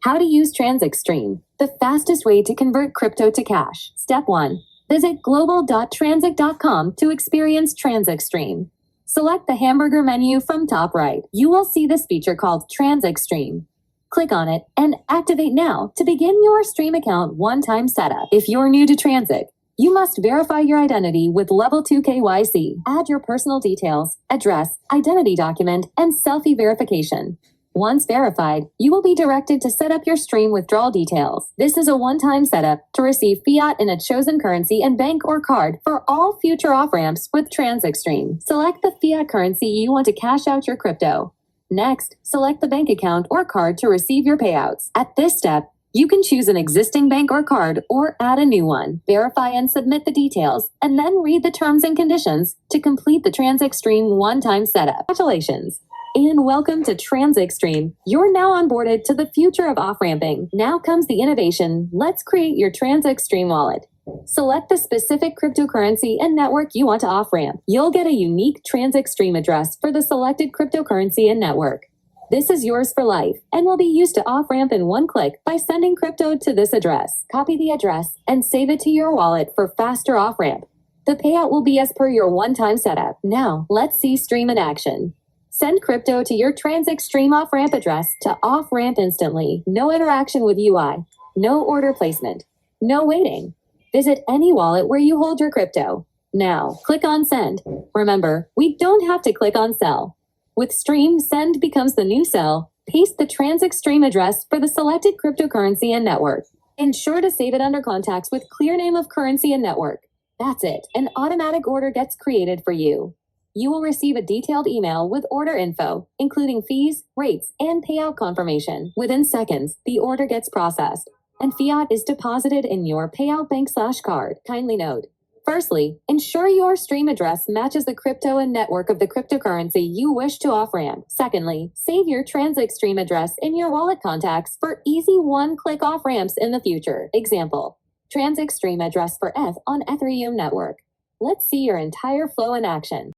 How to use Transak Stream, the fastest way to convert crypto to cash. Step 1. Visit global.transak.com to experience Transak Stream. Select the hamburger menu from top right. You will see this feature called Transak Stream. Click on it and activate now to begin your Stream account one-time setup. If you're new to Transak, you must verify your identity with Level 2 KYC. Add your personal details, address, identity document, and selfie verification. Once verified, you will be directed to set up your Stream withdrawal details. This is a one-time setup to receive fiat in a chosen currency and bank or card for all future off-ramps with Transak Stream. Select the fiat currency you want to cash out your crypto. Next, select the bank account or card to receive your payouts. At this step, you can choose an existing bank or card or add a new one. Verify and submit the details, and then read the terms and conditions to complete the Transak Stream one-time setup. Congratulations! And welcome to Transak Stream. You're now onboarded to the future of off-ramping. Now comes the innovation. Let's create your Transak Stream wallet. Select the specific cryptocurrency and network you want to off-ramp. You'll get a unique Transak Stream address for the selected cryptocurrency and network. This is yours for life and will be used to off-ramp in one click by sending crypto to this address. Copy the address and save it to your wallet for faster off-ramp. The payout will be as per your one-time setup. Now, let's see Stream in action. Send crypto to your Transak Stream off-ramp address to off-ramp instantly. No interaction with UI. No order placement. No waiting. Visit any wallet where you hold your crypto. Now, click on Send. Remember, we don't have to click on Sell. With Stream, Send becomes the new sell. Paste the Transak Stream address for the selected cryptocurrency and network. Ensure to save it under contacts with clear name of currency and network. That's it. An automatic order gets created for you. You will receive a detailed email with order info, including fees, rates, and payout confirmation. Within seconds, the order gets processed, and fiat is deposited in your payout bank/card. Kindly note, firstly, ensure your Stream address matches the crypto and network of the cryptocurrency you wish to off-ramp. Secondly, save your Transak Stream address in your wallet contacts for easy one-click off-ramps in the future. Example, Transak Stream address for ETH on Ethereum network. Let's see your entire flow in action.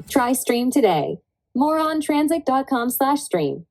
Try Stream today. More on transak.com/stream.